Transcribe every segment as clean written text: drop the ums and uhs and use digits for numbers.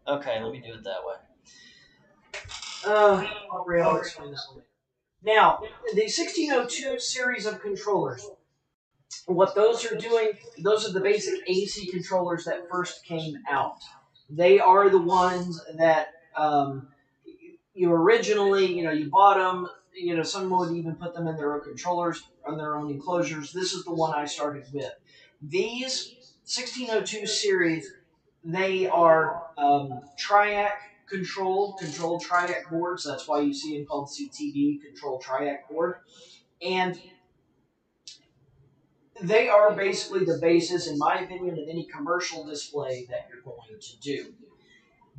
Okay, let me do it that way. I'll explain this later. Now, the 1602 series of controllers, what those are doing, those are the basic AC controllers that first came out. They are the ones that you originally, you bought them. Some would even put them in their own controllers, on their own enclosures. This is the one I started with. These 1602 series, they are triac controlled triac boards. That's why you see them called CTB, controlled triac board. And they are basically the basis, in my opinion, of any commercial display that you're going to do.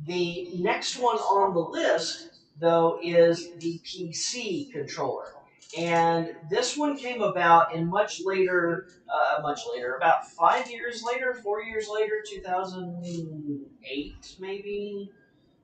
The next one on the list, though, is the PC controller. And this one came about in much later, about 5 years later, 4 years later, 2008, maybe,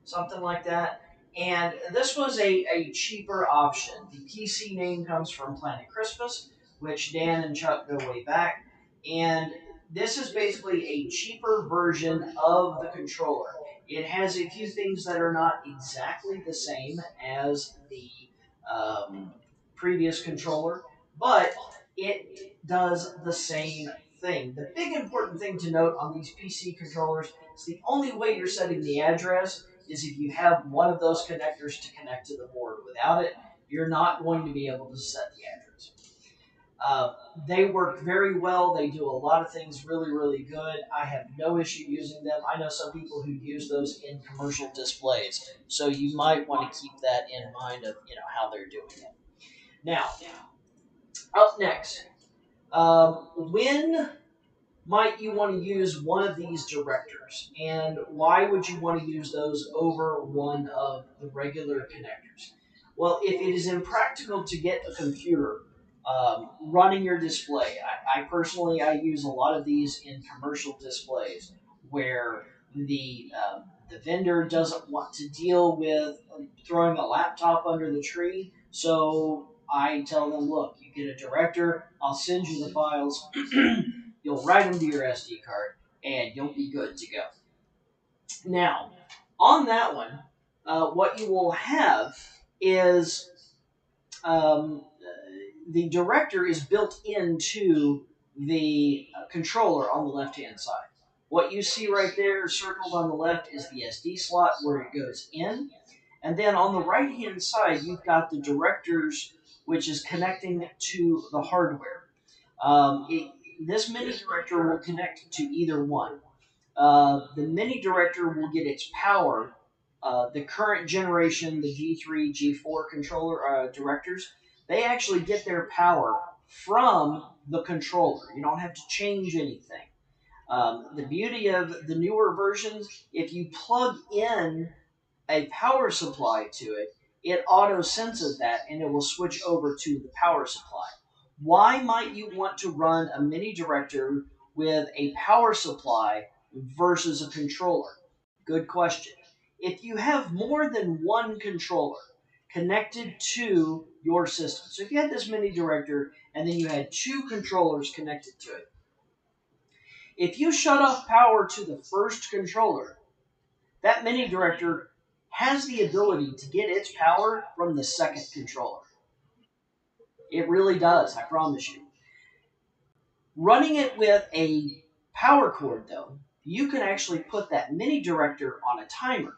something like that. And this was a cheaper option. The PC name comes from Planet Christmas, which Dan and Chuck go way back. And this is basically a cheaper version of the controller. It has a few things that are not exactly the same as the um, previous controller, but it does the same thing. The big important thing to note on these PC controllers is the only way you're setting the address is if you have one of those connectors to connect to the board. Without it, you're not going to be able to set the address. Uh, they work very well. They do a lot of things really, really good. I have no issue using them. I know some people who use those in commercial displays, so you might want to keep that in mind of how they're doing it. Now, up next, when might you want to use one of these directors, and why would you want to use those over one of the regular connectors? Well, if it is impractical to get a computer running your display, I personally I use a lot of these in commercial displays where the vendor doesn't want to deal with throwing a laptop under the tree, so I tell them, look, you get a director, I'll send you the files. You'll write them to your SD card, and you'll be good to go. Now, on that one, what you will have is the director is built into the controller on the left-hand side. What you see right there circled on the left is the SD slot where it goes in. And then on the right-hand side, you've got the directors, which is connecting to the hardware. This mini director will connect to either one. The mini director will get its power. The current generation, the G3, G4 controller directors, they actually get their power from the controller. You don't have to change anything. The beauty of the newer versions, if you plug in a power supply to it, it auto senses that and it will switch over to the power supply. Why might you want to run a mini director with a power supply versus a controller? Good question. If you have more than one controller connected to your system, so if you had this mini director and then you had two controllers connected to it, if you shut off power to the first controller, that mini director has the ability to get its power from the second controller. It really does, I promise you. Running it with a power cord, though, you can actually put that mini director on a timer.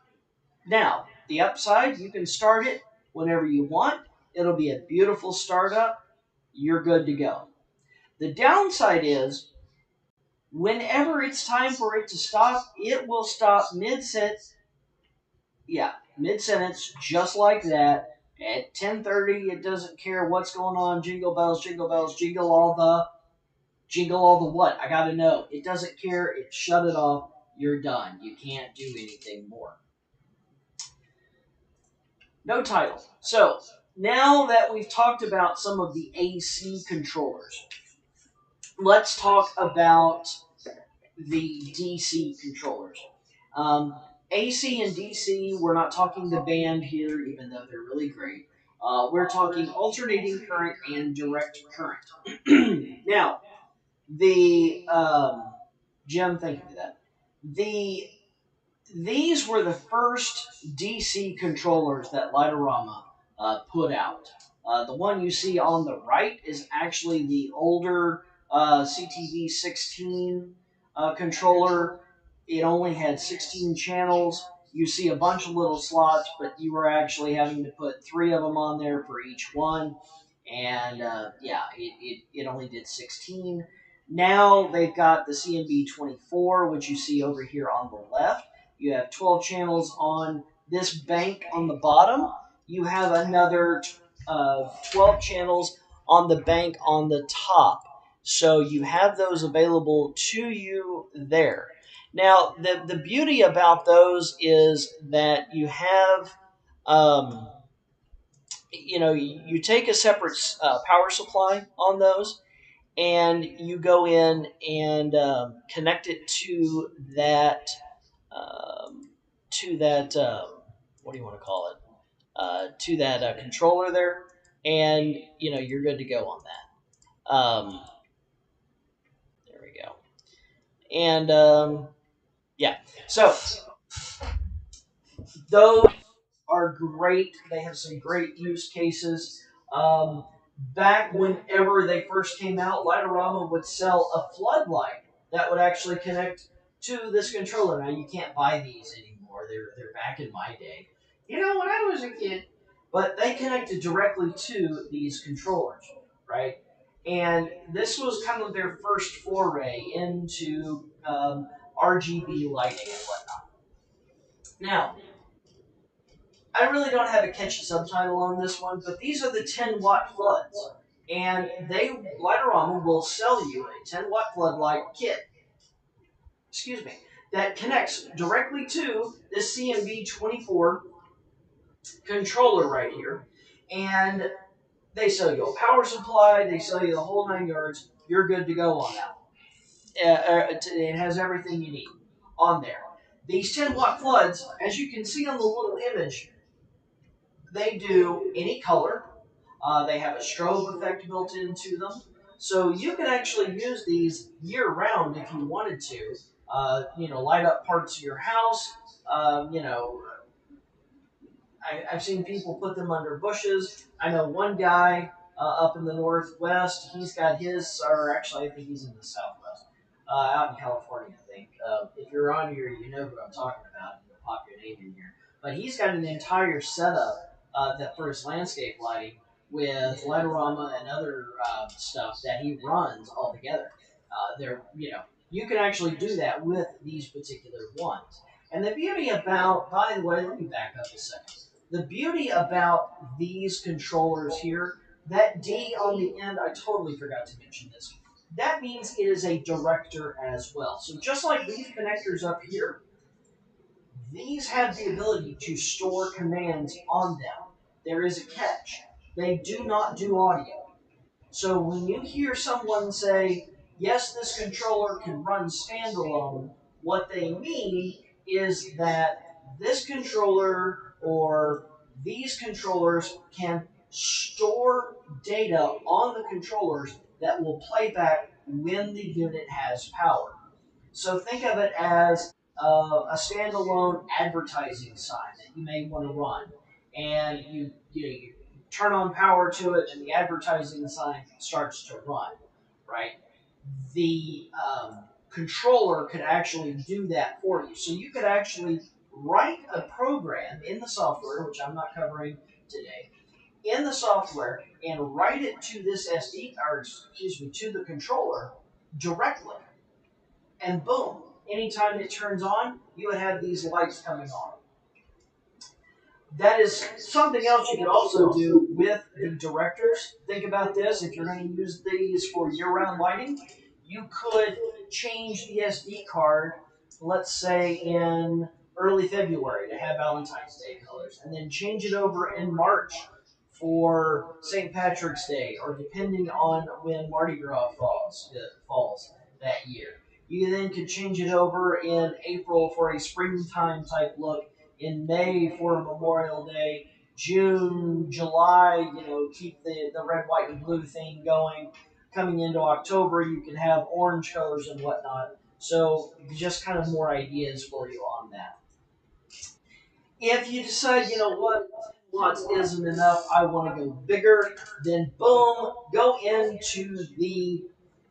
Now, the upside, you can start it whenever you want. It'll be a beautiful startup. You're good to go. The downside is, whenever it's time for it to stop, it will stop mid-sentence. Yeah, mid-sentence, just like that. At 10:30, it doesn't care what's going on. Jingle bells, jingle all the what? I gotta know. It doesn't care. It shut it off. You're done. You can't do anything more. No title. So, now that we've talked about some of the AC controllers, let's talk about the DC controllers. Um, AC and DC, we're not talking the band here, even though they're really great. We're talking alternating current and direct current. Now, the Jim, thank you for that. The these were the first DC controllers that Light-O-Rama put out. The one you see on the right is actually the older CTV 16 controller. It only had 16 channels. You see a bunch of little slots, but you were actually having to put three of them on there for each one. And yeah, it only did 16. Now they've got the CMB 24, which you see over here on the left. You have 12 channels on this bank on the bottom. You have another 12 channels on the bank on the top. So you have those available to you there. Now, the beauty about those is that you have, um, you take a separate power supply on those, and you go in and connect it um, to that what do you want to call it? To that controller there, and you're good to go on that. There we go. And yeah, so those are great. They have some great use cases. Um, Back whenever they first came out, Light-O-Rama would sell a floodlight that would actually connect to this controller. Now you can't buy these anymore. They're back in my day. When I was a kid. But they connected directly to these controllers, right? And this was kind of their first foray into RGB lighting and whatnot. Now, I really don't have a catchy subtitle on this one, but these are the 10-watt floods. And Light-O-Rama will sell you a 10-watt floodlight kit, excuse me, that connects directly to this CMB 24 controller right here. And they sell you a power supply, they sell you the whole 9 yards. You're good to go on that one. It has everything you need on there. These 10-watt floods, as you can see on the little image, they do any color. They have a strobe effect built into them. So you can actually use these year round if you wanted to. Light up parts of your house. I've seen people put them under bushes. I know one guy up in the northwest. He's got his, or actually, I think he's in the southwest, out in California. I think. If you're on here, you know who I'm talking about. You'll pop your name in here. But he's got an entire setup that for his landscape lighting with Light-O-Rama and other stuff that he runs all together. You can actually do that with these particular ones. And the beauty about, by the way, let me back up a second. The beauty about these controllers here, that D on the end, I totally forgot to mention this. That means it is a director as well. So just like these connectors up here, these have the ability to store commands on them. There is a catch. They do not do audio. So when you hear someone say, yes, this controller can run standalone, what they mean is that this controller or these controllers can store data on the controllers that will play back when the unit has power. So think of it as a standalone advertising sign that you may want to run, and you turn on power to it, and the advertising sign starts to run. Right? The controller could actually do that for you. So you could actually write a program in the software, which I'm not covering today, in the software and write it to this SD, or excuse me, to the controller directly and boom, anytime it turns on, you would have these lights coming on. That is something else you could also do with the directors. Think about this. If you're going to use these for year-round lighting, you could change the SD card, let's say in early February to have Valentine's Day colors, and then change it over in March for St. Patrick's Day, or depending on when Mardi Gras falls that year. You then could change it over in April for a springtime type look, in May for Memorial Day, June, July, keep the red, white, and blue thing going. Coming into October, you can have orange colors and whatnot. So just kind of more ideas for you on that. If you decide, you know what, 10 watts isn't enough, I want to go bigger, then boom, go into the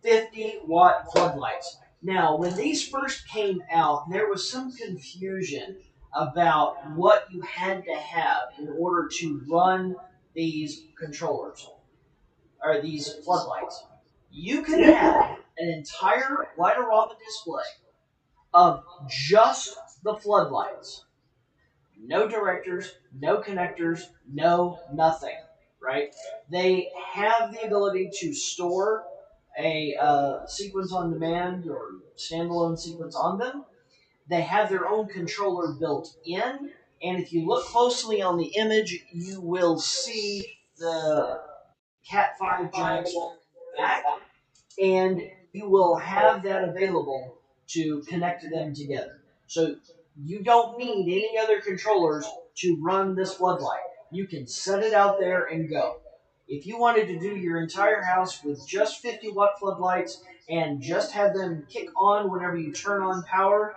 50-watt floodlights. Now, when these first came out, there was some confusion about what you had to have in order to run these controllers or these floodlights. You can have an entire Light-O-Rama display of just the floodlights, no directors, no connectors, no nothing, right? They have the ability to store a sequence on demand or standalone sequence on them. They have their own controller built in, and if you look closely on the image, you will see the Cat 5 giant back, and you will have that available to connect them together. So you don't need any other controllers to run this floodlight. You can set it out there and go. If you wanted to do your entire house with just 50-watt floodlights and just have them kick on whenever you turn on power,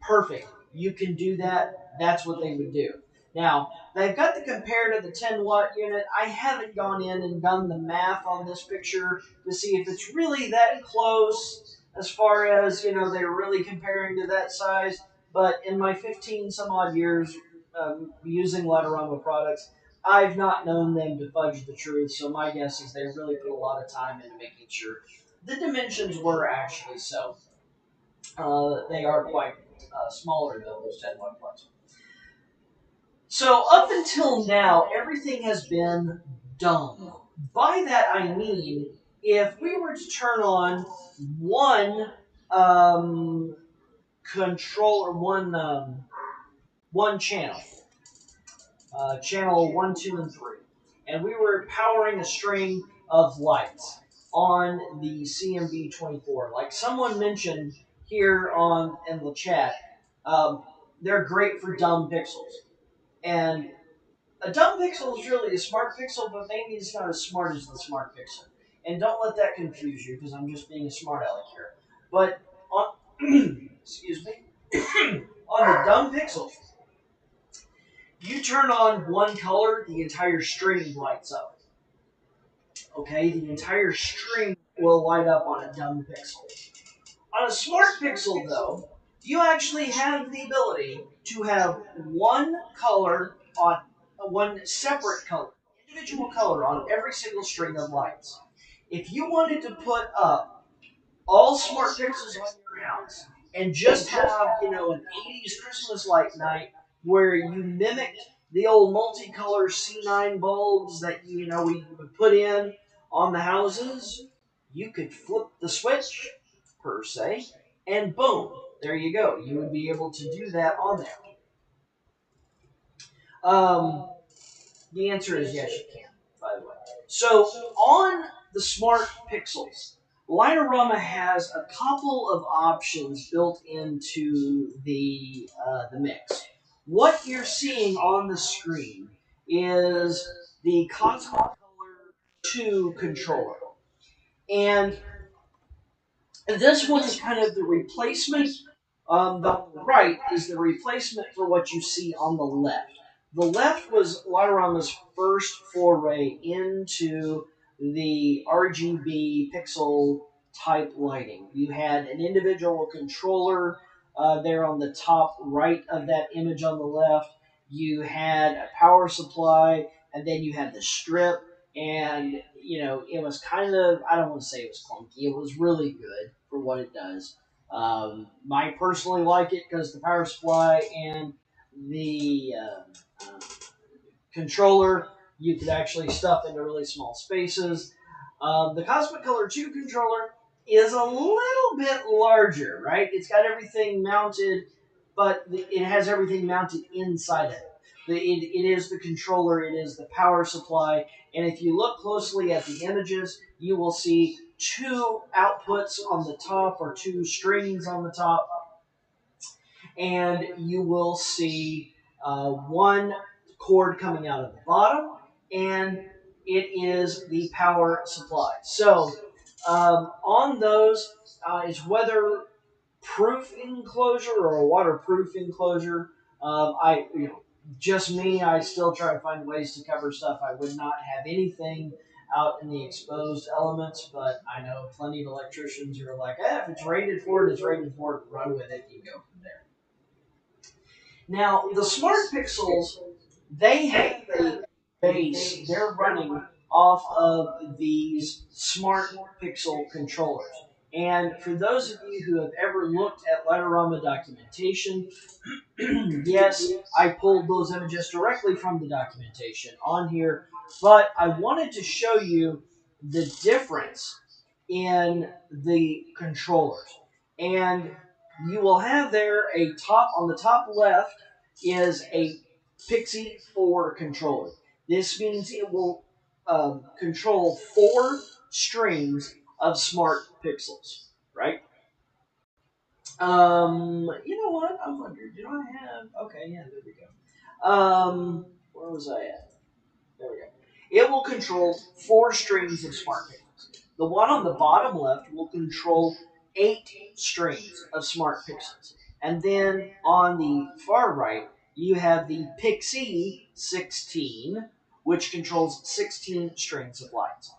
perfect. You can do that. That's what they would do. Now, they've got the compare to the 10-watt unit. I haven't gone in and done the math on this picture to see if it's really that close as far as, they're really comparing to that size. But in my 15 some odd years using Light-O-Rama products, I've not known them to fudge the truth. So my guess is they really put a lot of time into making sure the dimensions were actually so. They are quite smaller than those 10-watt plugs. So up until now, everything has been dumb. By that I mean, if we were to turn on one um, controller, one channel, channel 1, 2, and 3, and we were powering a string of lights on the CMB24, like someone mentioned here on in the chat, um, they're great for dumb pixels. And a dumb pixel is really a smart pixel, but maybe it's not as smart as the smart pixel. And don't let that confuse you, because I'm just being a smart aleck here. But on, excuse me, on the dumb pixel, you turn on one color, the entire string lights up. Okay, the entire string will light up on a dumb pixel. On a smart pixel, though, you actually have the ability to have one color on one separate color, individual color on every single string of lights. If you wanted to put up all smart pixels on your house and just have, an 80s Christmas light night where you mimicked the old multicolor C9 bulbs that, we would put in on the houses, you could flip the switch, per se, and boom, there you go. You would be able to do that on there. Um, the answer is yes, you can, by the way. So on the smart pixels, Light-O-Rama has a couple of options built into the mix. What you're seeing on the screen is the Cosmic Color 2 controller. And this one is kind of the replacement. The right is the replacement for what you see on the left. The left was Light-O-Rama's first foray into the RGB pixel type lighting. You had an individual controller there on the top right of that image on the left. You had a power supply, and then you had the strip. And, it was kind of, I don't want to say it was clunky. It was really good for what it does. I personally like it because the power supply and the controller you could actually stuff into really small spaces. The Cosmic Color 2 controller is a little bit larger, right? It's got everything mounted, but it has everything mounted inside of it. It is the controller, it is the power supply, and if you look closely at the images, you will see two outputs on the top, or two strings on the top, and you will see one cord coming out of the bottom, and it is the power supply. So on those, it's weather-proof enclosure or a waterproof enclosure. Just me, I still try to find ways to cover stuff. I would not have anything out in the exposed elements, but I know plenty of electricians who are like, if it's rated for it, it's rated for it, run with it, you go from there. Now, the smart pixels, they have a base, they're running off of these smart pixel controllers. And for those of you who have ever looked at Light-O-Rama documentation, yes, I pulled those images directly from the documentation on here, but I wanted to show you the difference in the controllers. And you will have there a top, on the top left is a Pixie 4 controller. This means it will control 4 strings of smart pixels, right? You know what? I'm wondering, do I have? Okay, yeah, there we go. Where was I at? There we go. It will control 4 strings of smart pixels. The one on the bottom left will control 8 strings of smart pixels. And then on the far right, you have the Pixie 16, which controls 16 strings of lights.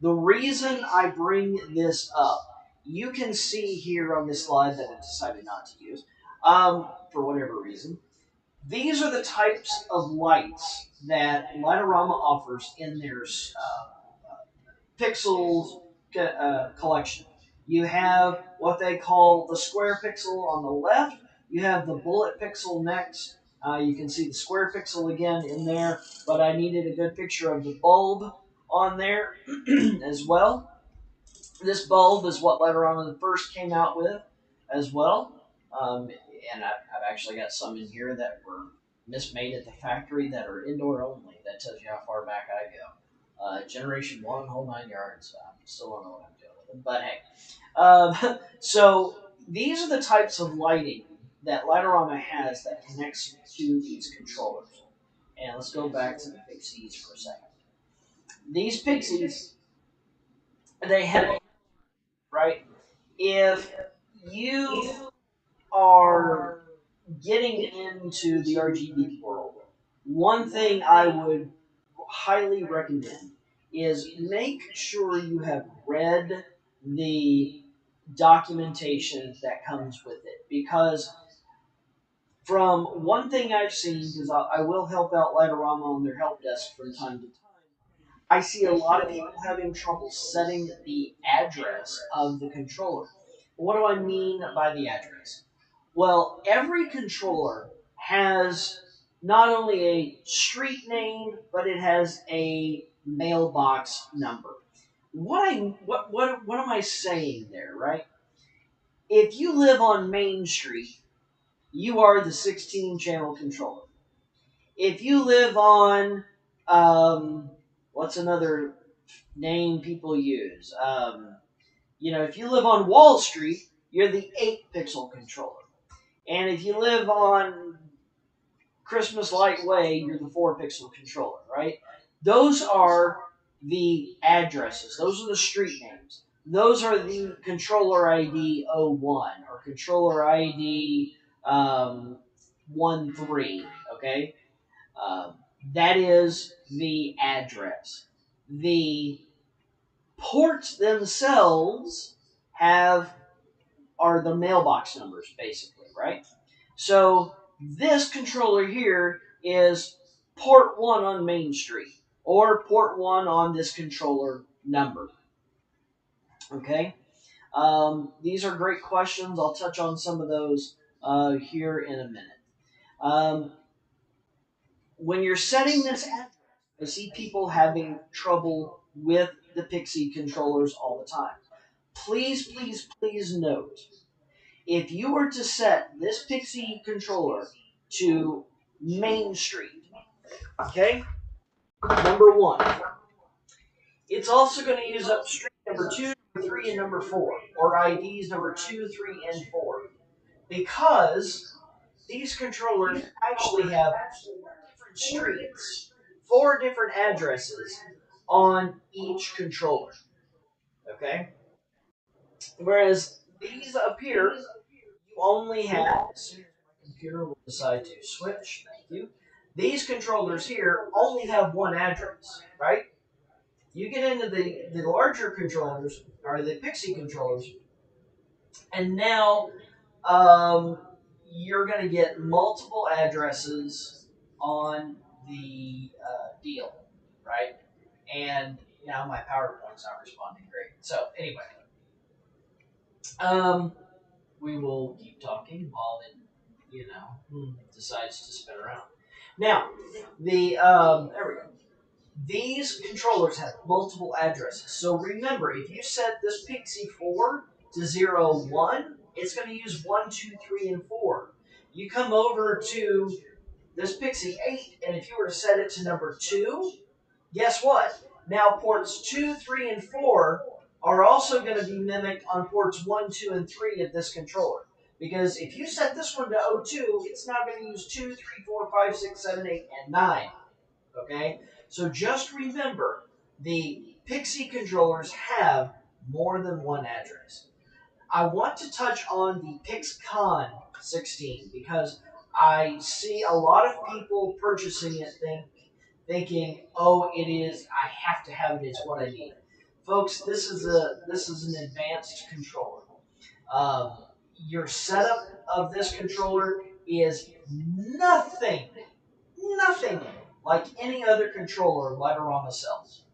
The reason I bring this up, you can see here on this slide that I decided not to use, for whatever reason. These are the types of lights that Light-O-Rama offers in their pixels collection. You have what they call the square pixel on the left. You have the bullet pixel next. You can see the square pixel again in there, but I needed a good picture of the bulb on there as well. This bulb is what Light-O-Rama first came out with as well. Um, and I've actually got some in here that were mismade at the factory that are indoor only. That tells you how far back I go. Generation 1, whole 9 yards. Still don't know what I'm doing with it. But hey. So these are the types of lighting that Light-O-Rama has that connects to these controllers. And let's go back to the Pixies for a second. These Pixies, they have, right? If you are getting into the RGB world, one thing I would highly recommend is make sure you have read the documentation that comes with it. Because from one thing I've seen, because I will help out Light-O-Rama on their help desk from time to time, I see a lot of people having trouble setting the address of the controller. What do I mean by the address? Well, every controller has not only a street name, but it has a mailbox number. What am I saying there, right? If you live on Main Street, you are the 16 channel controller. If you live on what's another name people use? If you live on Wall Street, you're the 8 pixel controller. And if you live on Christmas Light Way, you're the 4 pixel controller, right? Those are the addresses. Those are the street names. Those are the controller ID 01 or controller ID 13, okay? Um, that is the address. The ports themselves have are the mailbox numbers, basically, right? So this controller here is port 1 on Main Street, or port 1 on this controller number. Okay? These are great questions. I'll touch on some of those here in a minute. When you're setting this address, I see people having trouble with the Pixie controllers all the time. Please, please, please note, if you were to set this Pixie controller to Main Street, okay, number 1, it's also going to use up street number 2, number 3, and number 4, or IDs number 2, 3, and 4, because these controllers actually have 4 different streets, 4 different addresses on each controller, okay? Whereas these up here, you only have, as soon as my computer will decide to switch, thank you, These controllers here only have one address, right? You get into the larger controllers, or the Pixie controllers, and now um, you're going to get multiple addresses on the deal, right? And now my PowerPoint's not responding great. So anyway, um, we will keep talking while it, decides to spin around. Now, there we go. These controllers have multiple addresses. So remember, if you set this Pixie 4 to 0, 1, it's going to use 1, 2, 3, and 4. You come over to this Pixie 8, and if you were to set it to number 2, guess what? Now ports 2, 3, and 4 are also going to be mimicked on ports 1, 2, and 3 of this controller. Because if you set this one to O2, it's now going to use 2, 3, 4, 5, 6, 7, 8, and 9. Okay? So just remember, the Pixie controllers have more than one address. I want to touch on the PixCon 16 because I see a lot of people purchasing it thinking, oh, it is, I have to have it, it's what I need. Folks, this is an advanced controller. Um, your setup of this controller is nothing like any other controller Light-O-Rama sells.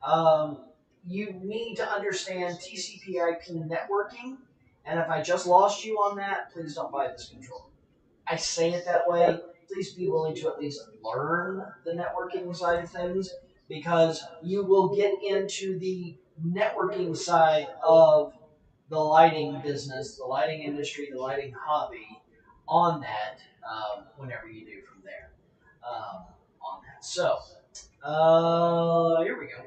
Um, you need to understand TCP/IP networking, and if I just lost you on that, please don't buy this controller. I say it that way. Please be willing to at least learn the networking side of things, because you will get into the networking side of the lighting business, the lighting industry, the lighting hobby on that whenever you do from there on that. So, here we go.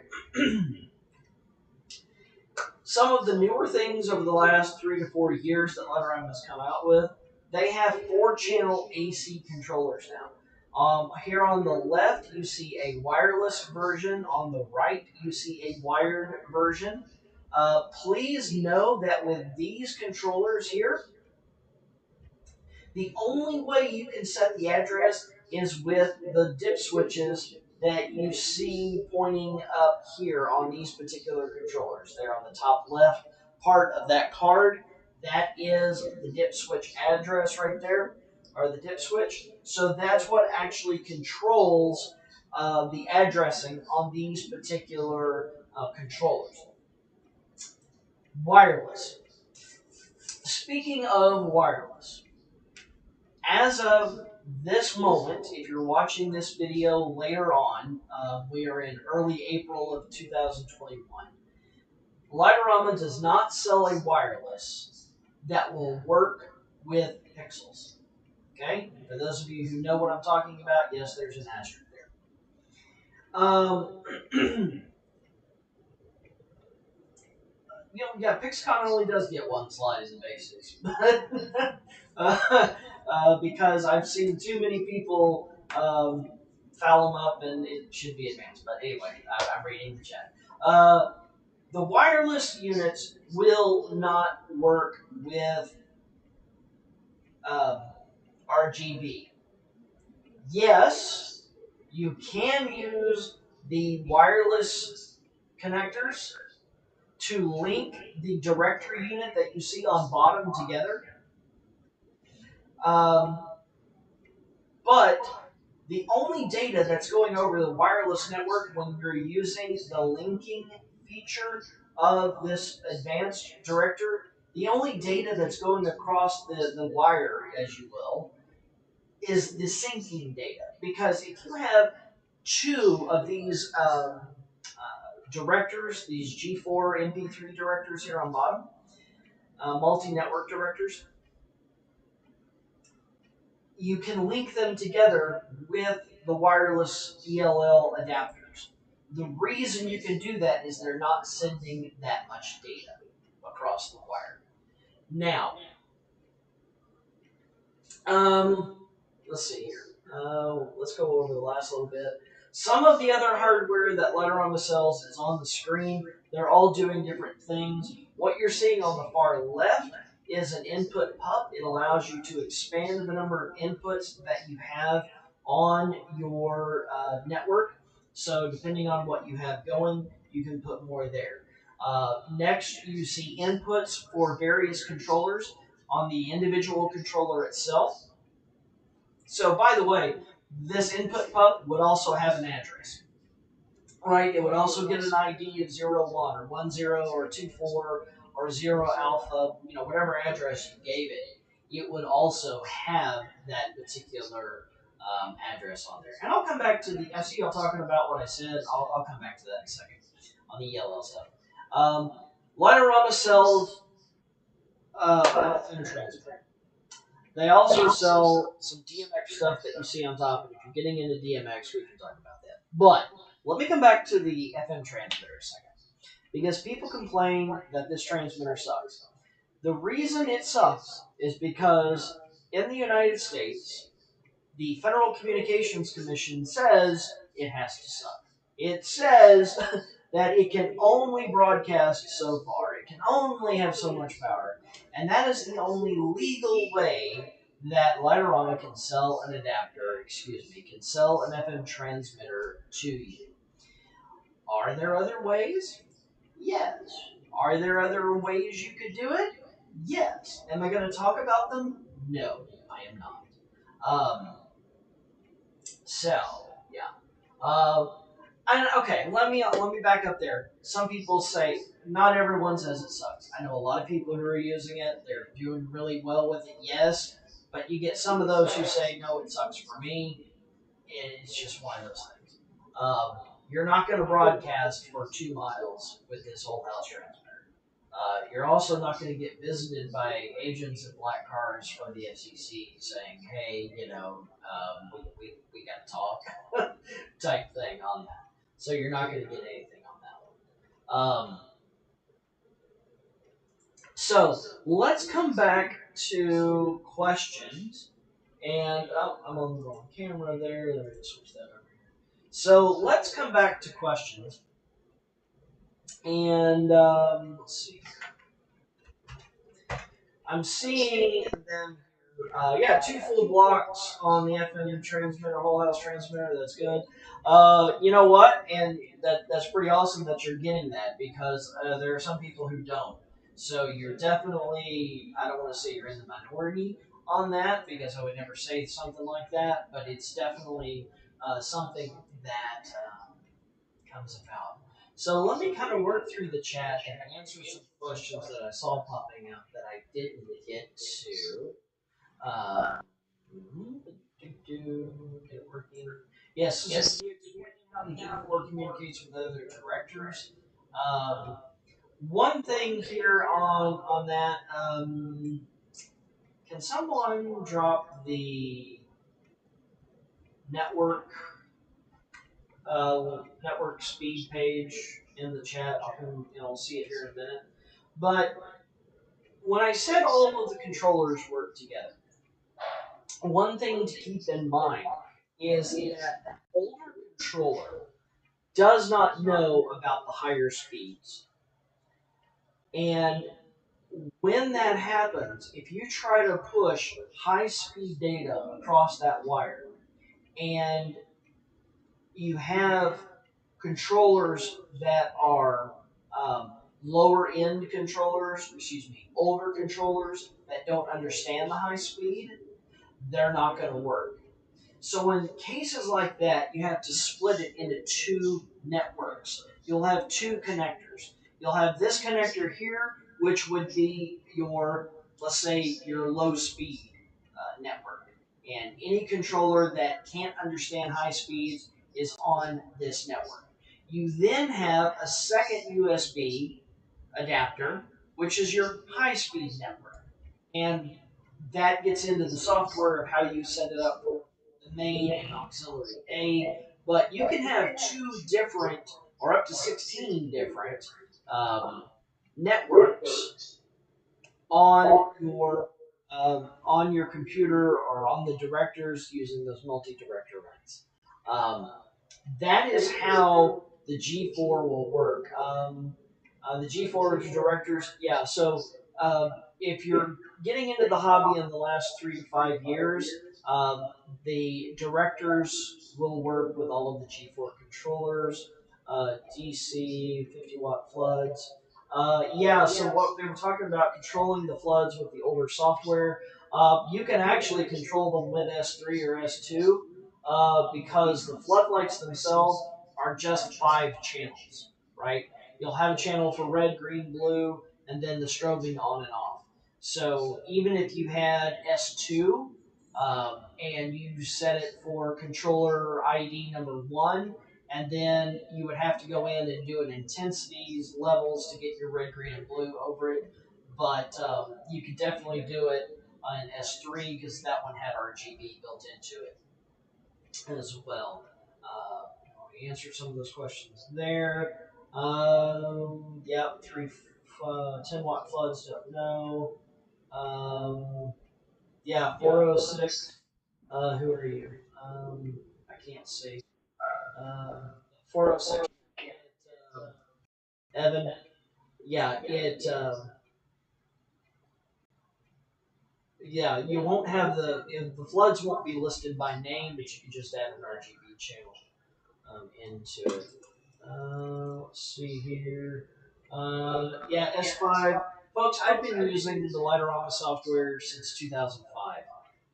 Some of the newer things over the last 3 to 4 years that Light-O-Rama has come out with, they have 4-channel AC controllers now. Here on the left, you see a wireless version. On the right, you see a wired version. Please know that with these controllers here, the only way you can set the address is with the dip switches that you see pointing up here on these particular controllers. They're on the top left part of that card. That is the dip switch address right there, or the dip switch. So that's what actually controls the addressing on these particular controllers. Wireless. Speaking of wireless, as of this moment, if you're watching this video later on, we are in early April of 2021. Light-O-Rama does not sell a wireless that will work with pixels. Okay? For those of you who know what I'm talking about, yes, there's an asterisk there. PixCon only does get one slide in the basics, but because I've seen too many people foul them up, and it should be advanced. But anyway, I'm reading the chat. The wireless units will not work with um, RGB. Yes, you can use the wireless connectors to link the directory unit that you see on bottom together. But the only data that's going over the wireless network when you're using the linking feature of this advanced director, the only data that's going across the wire, as you will, is the syncing data. Because if you have two of these directors, these G4 MP3 directors here on bottom, multi-network directors, you can link them together with the wireless ELL adapters. The reason you can do that is they're not sending that much data across the wire. Now, let's see here. Let's go over the last little bit. Some of the other hardware that Light-O-Rama sells is on the screen. They're all doing different things. What you're seeing on the far left is an input pub. It allows you to expand the number of inputs that you have on your network. So depending on what you have going, you can put more there. Next, you see inputs for various controllers on the individual controller itself. So by the way, this input pub would also have an address, right? It would also get an ID of 01 or 10 or 24 or 0 alpha, whatever address you gave it. It would also have that particular address on there. And I'll come back to I see y'all talking about what I said. I'll come back to that in a second on the yellow stuff. Um, Light-O-Rama sells transfer. They also sell some DMX stuff that you see on top, and if you're getting into DMX, we can talk about that. But let me come back to the FM transmitter a second, because people complain that this transmitter sucks. The reason it sucks is because in the United States, the Federal Communications Commission says it has to suck. It says that it can only broadcast so far. It can only have so much power. And that is the only legal way that Light-O-Rama can sell an adapter, can sell an FM transmitter to you. Are there other ways? Yes. Are there other ways you could do it? Yes. Am I going to talk about them? No, I am not. So, yeah. And okay, let me back up there. Some people say not everyone says it sucks. I know a lot of people who are using it. They're doing really well with it. Yes, but you get some of those who say no, it sucks for me. It's just one of those things. You're not going to broadcast for 2 miles with this whole house transmitter. You're also not going to get visited by agents in black cars from the FCC saying, "Hey, we got to talk," type thing on that. So you're not going to get anything on that one. So let's come back to questions. And I'm on the wrong camera there. Let me just switch that over here. So let's come back to questions. And let's see. I'm seeing them. Yeah, 2 full blocks on the FM transmitter, whole house transmitter. That's good. You know what? And that's pretty awesome that you're getting that, because there are some people who don't. So you're definitely, I don't want to say you're in the minority on that, because I would never say something like that, but it's definitely something that comes about. So let me kind of work through the chat and answer some questions that I saw popping up that I didn't get to. Uh, get it working. Yes. Yes. How the G4 communicates with other directors. Um, One thing here on that. Can someone drop the network network speed page in the chat? I'll see it here in a minute. But when I said all of the controllers work together, one thing to keep in mind is that the older controller does not know about the higher speeds. And when that happens, if you try to push high speed data across that wire, and you have controllers that are lower end controllers, older controllers that don't understand the high speed, they're not going to work. So in cases like that, you have to split it into 2 networks. You'll have 2 connectors. You'll have this connector here, which would be your, let's say, your low speed network. And any controller that can't understand high speeds is on this network. You then have a second USB adapter, which is your high speed network. And that gets into the software of how you set it up for the main and auxiliary A. But you can have 2 different, or up to 16 different networks on your computer or on the directors using those multi-director rights. That is how the G4 will work. The G4 directors, yeah. So if you're getting into the hobby in the last 3 to 5 years, Um, the directors will work with all of the G4 controllers, DC 50-watt floods. Yeah, so what they were talking about controlling the floods with the older software, you can actually control them with S3 or S2 because the floodlights themselves are just 5 channels, right? You'll have a channel for red, green, blue, and then the strobing on and off. So even if you had S2 and you set it for controller ID number 1, and then you would have to go in and do an intensities levels to get your red, green, and blue over it. But you could definitely do it in S3 because that one had RGB built into it as well. We answered some of those questions there. Yeah, 10-watt floods, don't know. Yeah, 406. Who are you? I can't see. 406. Evan. Yeah, yeah, you won't have the floods won't be listed by name, but you can just add an RGB channel into it. Let's see here. Yeah, S5. Folks, I've been using the Light-O-Rama software since 2005.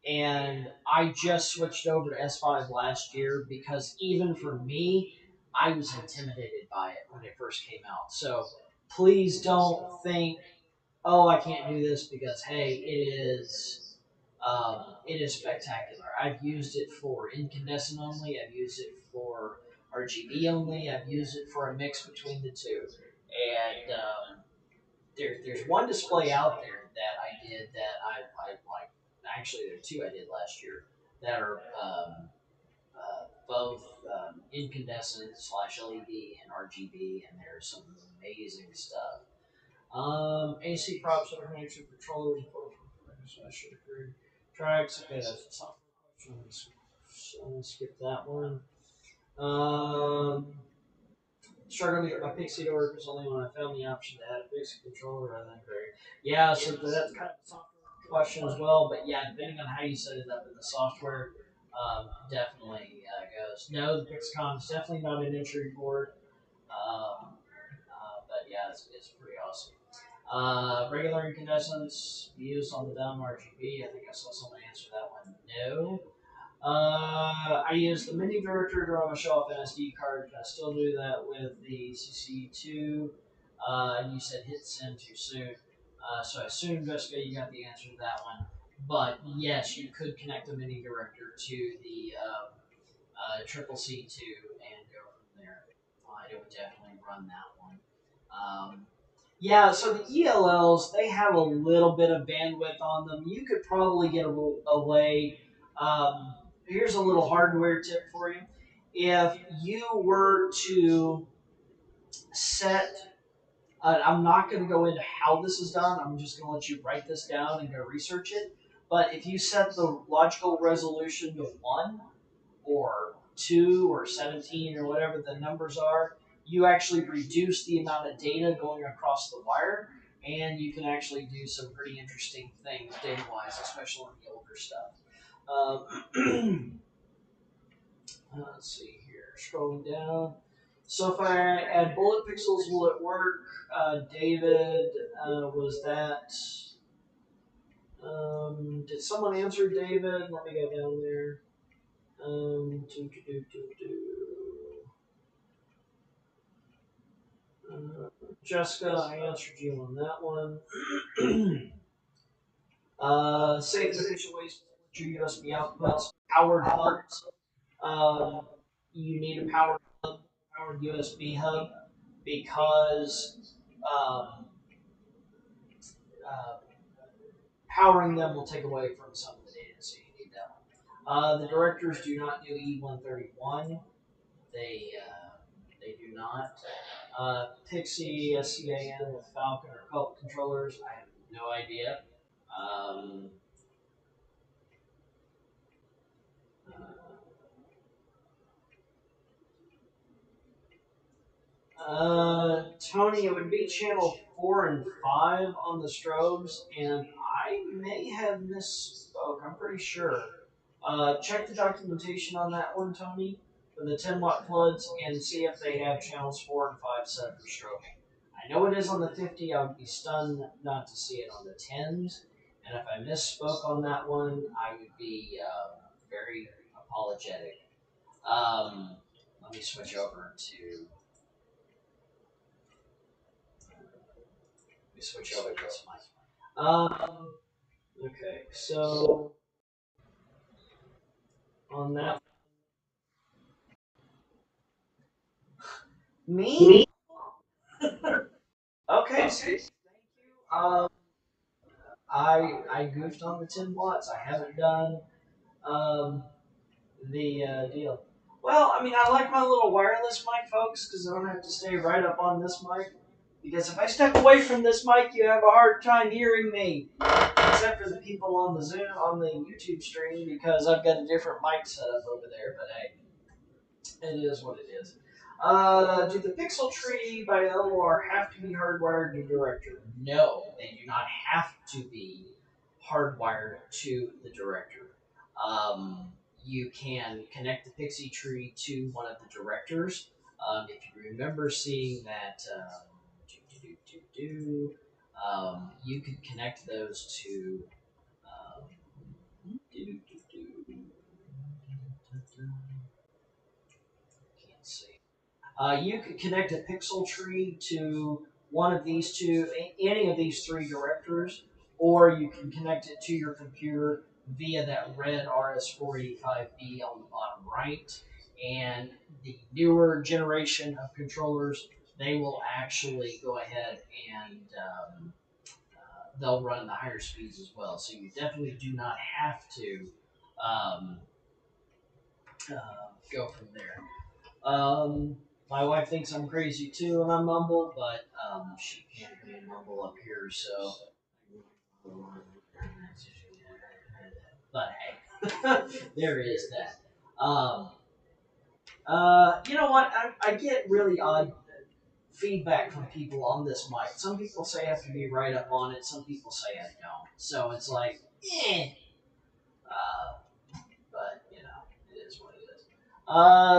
And I just switched over to S5 last year because even for me, I was intimidated by it when it first came out. So please don't think, oh, I can't do this because, hey, it is spectacular. I've used it for incandescent only. I've used it for RGB only. I've used it for a mix between the two. And there's one display out there that I did that I like. Actually, there are two I did last year that are both incandescent slash LED and RGB, and there's some amazing stuff. AC props that are connected to controllers. So I should agree. Tracks. Okay, that's a software question. So I'm gonna skip that one. Um, Struggling to get my Pixie to work was only when I found the option to add a Pixie controller rather than very. Yeah, so that's kind of a software question as well. But yeah, depending on how you set it up in the software, definitely goes. No, the Pixcom is definitely not an entry board. But yeah, it's pretty awesome. Regular incandescents used on the dumb RGB. I think I saw someone answer that one. No. I use the mini director to run my show off an SD card. Can I still do that with the CC2? And you said hit send too soon. So I assume, Jessica, you got the answer to that one. But yes, you could connect the mini director to the triple C2 and go from there. It would definitely run that one. Yeah, so the ELLs, they have a little bit of bandwidth on them. You could probably get away. Here's a little hardware tip for you. If you were to set, I'm not going to go into how this is done, I'm just going to let you write this down and go research it. But if you set the logical resolution to 1, or 2 or 17 or whatever the numbers are, you actually reduce the amount of data going across the wire, and you can actually do some pretty interesting things data-wise, especially on the older stuff. Let's see here, scrolling down. So if I add bullet pixels, will it work? David, was that... did someone answer David? Let me go down there. Do, do, do, do, do. Jessica, I answered you on that one. Safe and efficient ways to your USB outputs. Powered hubs. You need a powered USB hub because um, uh, powering them will take away from some of the data, so you need that one. The directors do not do E131. They do not. Pixie, SCAN with Falcon or Cult controllers, I have no idea. Um, Tony, it would be channel 4 and 5 on the strobes, and I may have misspoke. I'm pretty sure. Check the documentation on that one, Tony, for the 10-watt floods, and see if they have channels 4 and 5 set for stroking. I know it is on the 50. I would be stunned not to see it on the 10s. And if I misspoke on that one, I would be very apologetic. Let me switch over to. Let me switch over to this mic. Okay, so on that, me. Okay, see, thank you. I goofed on the 10 watts. I haven't done um, the deal. Well, I mean, I like my little wireless mic, folks, because I don't have to stay right up on this mic. Because if I step away from this mic, you have a hard time hearing me. Except for the people on the Zoom, on the YouTube stream, because I've got a different mic set up over there. But hey, it is what it is. Do the Pixel Tree by LOR have to be hardwired to director? No, they do not have to be hardwired to the director. Um, you can connect the Pixie Tree to one of the directors. If you remember seeing that, you could connect those to. Um, can't see. You could connect a pixel tree to one of these two, any of these three directors, or you can connect it to your computer via that red RS485B on the bottom right. And the newer generation of controllers, they will actually go ahead and they'll run the higher speeds as well. So you definitely do not have to um, go from there. My wife thinks I'm crazy too, and I mumble, but she can't hear me mumble up here, so. But hey, there is that. You know what? I get really odd feedback from people on this mic. Some people say I have to be right up on it. Some people say I don't. So it's like, eh. Uh, but you know, it is what it is.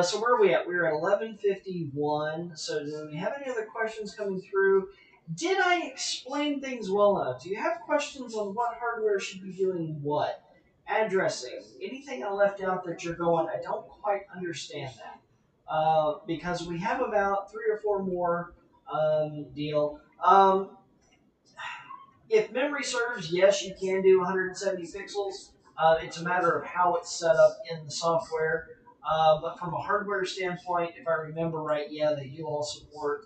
So where are we at? We're at 11:51. So do we have any other questions coming through? Did I explain things well enough? Do you have questions on what hardware should be doing what? Addressing, anything I left out that you're going, I don't quite understand that. Because we have about 3 or 4 more deal. If memory serves, yes, you can do 170 pixels. It's a matter of how it's set up in the software. But from a hardware standpoint, if I remember right, yeah, they do all support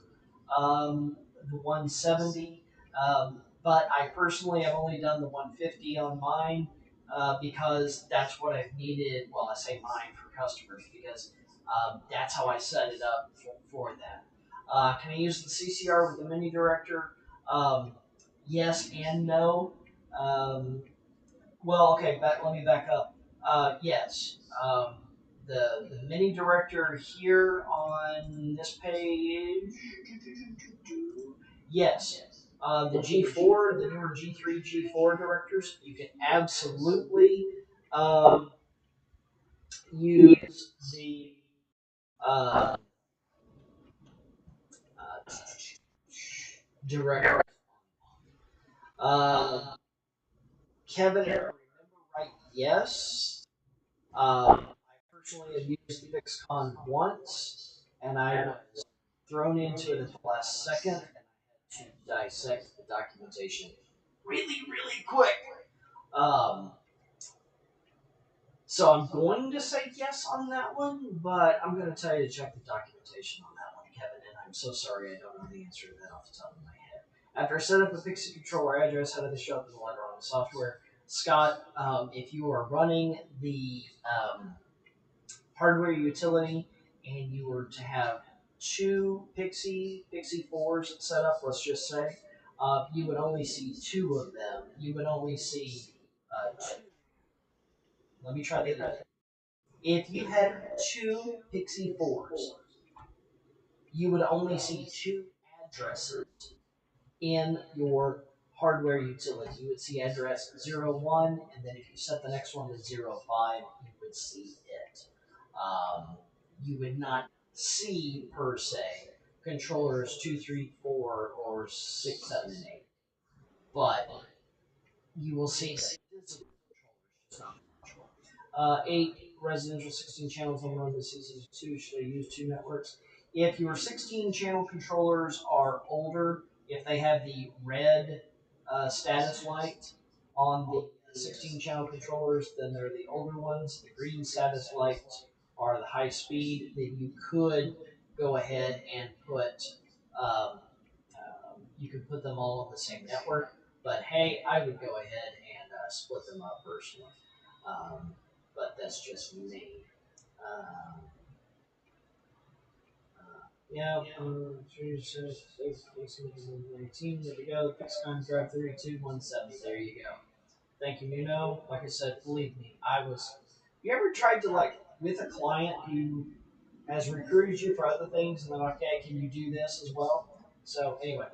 the 170. But I personally have only done the 150 on mine because that's what I've needed. Well, I say mine for customers because that's how I set it up for that. Can I use the CCR with the mini director? Yes and no. Um, well, okay, let me back up. Yes. The mini director here on this page. Yes. The G4, the newer G3, G4 directors, you can absolutely um, use the uh, uh, director. Uh, Kevin, if I remember right, yes. I personally have used FixCon once, and I was thrown into it at the last second, and I had to dissect the documentation really, really quick. Um, so I'm going to say yes on that one, but I'm going to tell you to check the documentation on that one, Kevin, and I'm so sorry I don't know the answer to that off the top of my head. After I set up a Pixie controller address, how did this show up in the letter on the software? Scott, if you are running the hardware utility and you were to have two Pixie 4s set up, let's just say, you would only see two of them. You would only see two. Let me try that. If you had two Pixie 4s, you would only see two addresses in your hardware utility. You would see address 01, and then if you set the next one to 05, you would see it. You would not see, per se, controllers 2, 3, 4, or 6, 7, and 8. But you will see visible controllers, just not virtual. 8 residential 16 channels on one of the CC2. Should I use 2 networks? If your 16 channel controllers are older, if they have the red status light on the 16 channel controllers, then they're the older ones. The green status lights are the high speed. Then you could go ahead and put you could put them all on the same network. But hey, I would go ahead and split them up personally. But that's just me. Um, yeah, 19. There we go. Fixed time drive 3217. There you go. Thank you, Nuno. Like I said, believe me, I was. You ever tried to, like, with a client who has recruited you for other things, and then, okay, can you do this as well? So anyway,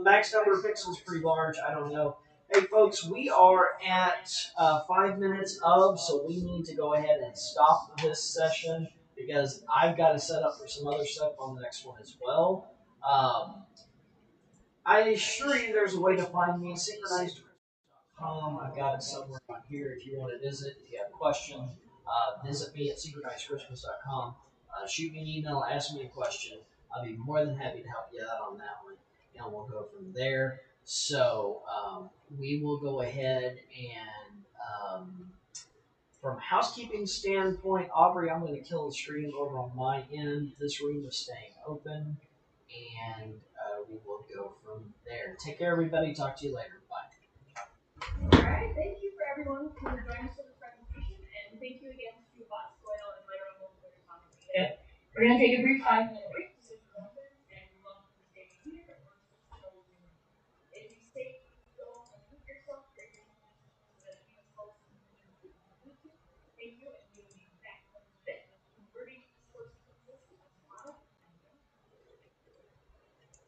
max number of pixels pretty large. I don't know. Hey folks, we are at 5 minutes of, so we need to go ahead and stop this session because I've got to set up for some other stuff on the next one as well. I assure you, there's a way to find me. Synchronized. I've got it somewhere on here if you want to visit. If you have questions, visit me at synchronizedchristmas.com. Shoot me an email, ask me a question. I'll be more than happy to help you out on that one, and we'll go from there. So we will go ahead and, from a housekeeping standpoint, Aubrey, I'm going to kill the stream over on my end. This room is staying open, and we will go from there. Take care, everybody. Talk to you later. Bye. Alright, thank you for everyone who joined us for the presentation, and thank you again to Bots Goyle and Light-O-Rama for the conversation. Yeah. We're going to take a brief 5 minute